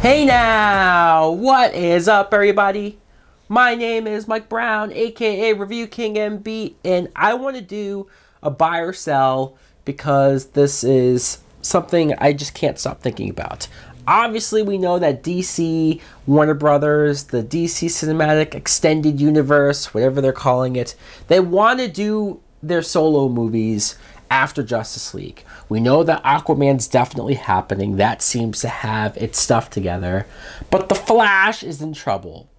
Hey now, what is up everybody? My name is Mike Brown, aka ReviewKingMB, and I want to do a buy or sell because this is something I just can't stop thinking about. Obviously, we know that DC, Warner Brothers, the DC Cinematic Extended Universe, whatever they're calling it, they want to do their solo movies after Justice League. We know that Aquaman's definitely happening. That seems to have its stuff together. But The Flash is in trouble.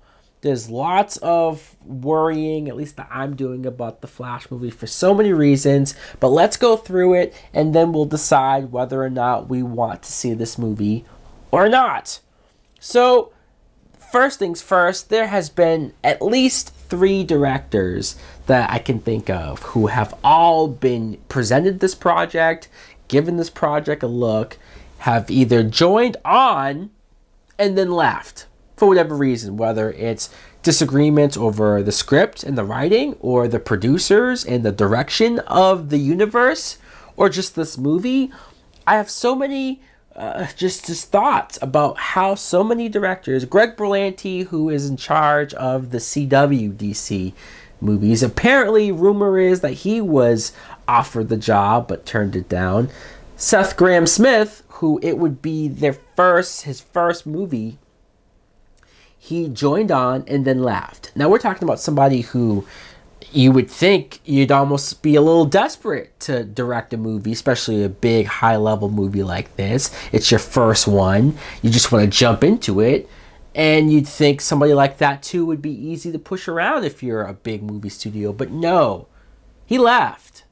There's lots of worrying, at least that I'm doing, about the Flash movie for so many reasons. But let's go through it, and then we'll decide whether or not we want to see this movie or not. So, first things first, there has been at least 3 directors that I can think of who have all been presented this project, given this project a look, have either joined on and then left for whatever reason, whether it's disagreements over the script and the writing, or the producers and the direction of the universe, or just this movie. I have so many just thoughts about how so many directors, Greg Berlanti, who is in charge of the CW DC movies, apparently rumor is that he was offered the job but turned it down. Seth Grahame-Smith, who it would be his first movie, he joined on and then left. Now we're talking about somebody who you would think you'd almost be a little desperate to direct a movie, especially a big high-level movie like this. It's your first one. You just want to jump into it. And you'd think somebody like that too would be easy to push around if you're a big movie studio. But no, he left.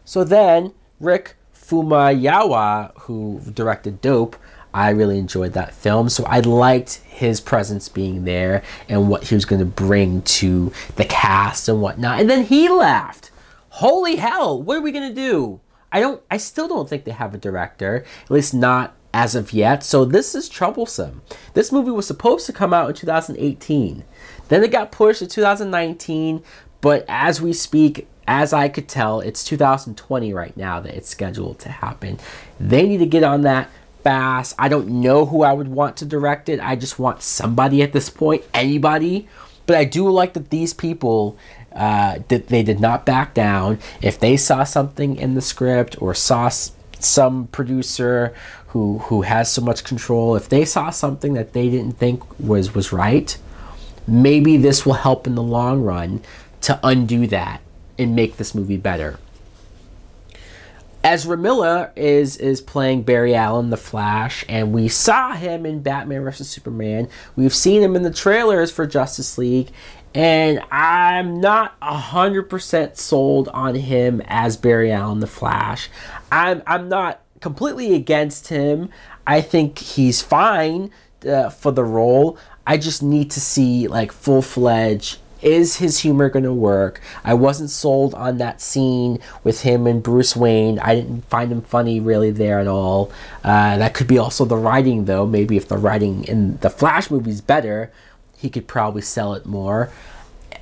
So then Rick Famuyiwa, who directed Dope, I really enjoyed that film, so I liked his presence being there and what he was going to bring to the cast and whatnot. And then he left. Holy hell, what are we going to do? I still don't think they have a director, at least not as of yet, so this is troublesome. This movie was supposed to come out in 2018. Then it got pushed to 2019, but as we speak, as I could tell, it's 2020 right now that it's scheduled to happen. They need to get on that fast. I don't know who I would want to direct it. I just want somebody at this point, anybody. But I do like that these people, that they did not back down. If they saw something in the script or saw some producer who has so much control, if they saw something that they didn't think was right, maybe this will help in the long run to undo that and make this movie better. Ezra Miller is playing Barry Allen, the Flash, and we saw him in Batman vs. Superman. We've seen him in the trailers for Justice League, and I'm not 100% sold on him as Barry Allen, the Flash. I'm not completely against him. I think he's fine for the role. I just need to see, like, full-fledged, is his humor going to work? I wasn't sold on that scene with him and Bruce Wayne. I didn't find him funny really there at all. That could be also the writing, though. Maybe if the writing in the Flash movie is better, he could probably sell it more.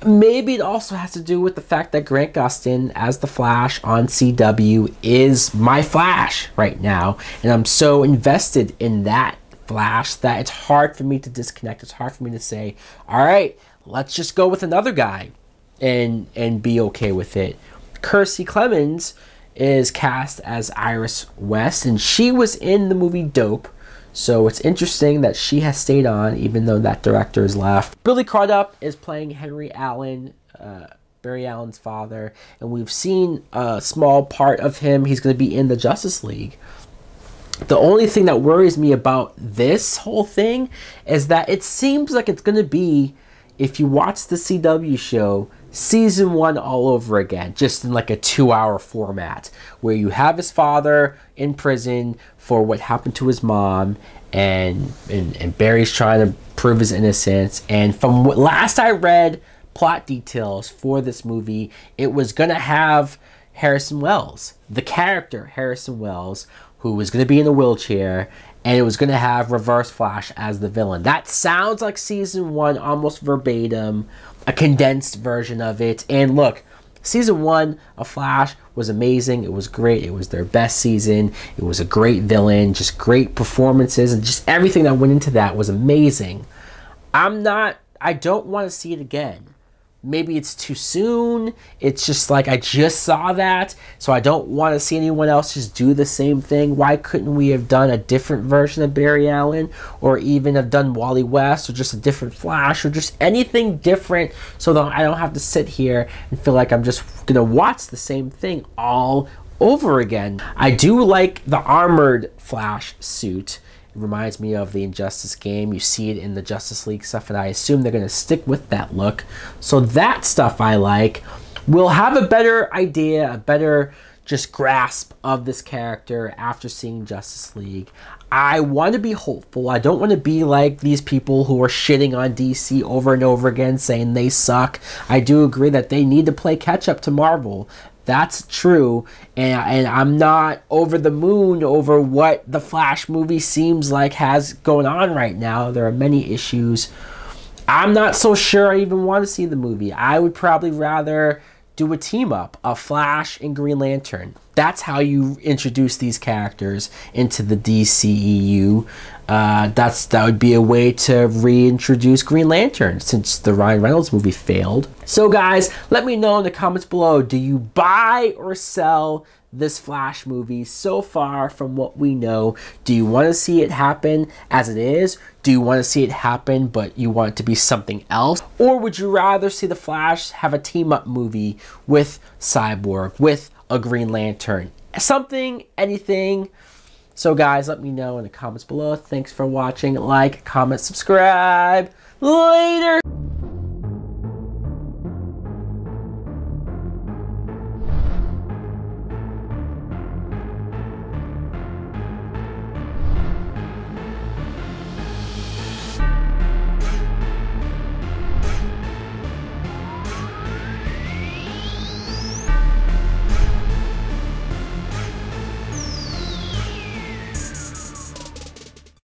Maybe it also has to do with the fact that Grant Gustin as the Flash on CW is my Flash right now. And I'm so invested in that Flash that it's hard for me to disconnect. It's hard for me to say, all right, let's just go with another guy and be okay with it. Kiersey Clemons is cast as Iris West, and she was in the movie Dope. So it's interesting that she has stayed on, even though that director has left. Billy Crudup is playing Henry Allen, Barry Allen's father, and we've seen a small part of him. He's going to be in the Justice League. The only thing that worries me about this whole thing is that it seems like it's going to be, if you watch the CW show, season 1 all over again, just in like a 2-hour format, where you have his father in prison for what happened to his mom, and Barry's trying to prove his innocence. And from what last I read, plot details for this movie, it was gonna have Harrison Wells, the character Harrison Wells, who was gonna be in a wheelchair, and it was going to have Reverse Flash as the villain. That sounds like season 1, almost verbatim, a condensed version of it. And look, Season 1 of Flash was amazing. It was great. It was their best season. It was a great villain, just great performances, and just everything that went into that was amazing. I don't want to see it again. Maybe it's too soon. It's just like I just saw that, so I don't want to see anyone else just do the same thing. Why couldn't we have done a different version of Barry Allen, or even have done Wally West, or just a different Flash, or just anything different, so that I don't have to sit here and feel like I'm just gonna watch the same thing all over again. I do like the armored Flash suit. It reminds me of the Injustice game. You see it in the Justice League stuff, and I assume they're going to stick with that look. So that stuff I like. We'll have a better idea, a better just grasp of this character after seeing Justice League. I want to be hopeful. I don't want to be like these people who are shitting on DC over and over again, saying they suck. I do agree that they need to play catch up to Marvel. That's true, and I'm not over the moon over what the Flash movie seems like has going on right now. There are many issues. I'm not so sure I even want to see the movie. I would probably rather do a team up of Flash and Green Lantern. That's how you introduce these characters into the DCEU. That would be a way to reintroduce Green Lantern since the Ryan Reynolds movie failed. So guys, let me know in the comments below, do you buy or sell this Flash movie so far from what we know? Do you want to see it happen as it is? Do you want to see it happen but you want it to be something else? Or would you rather see the Flash have a team-up movie with Cyborg, with a Green Lantern? Something, anything. So guys, let me know in the comments below. Thanks for watching. Like, comment, subscribe. Later.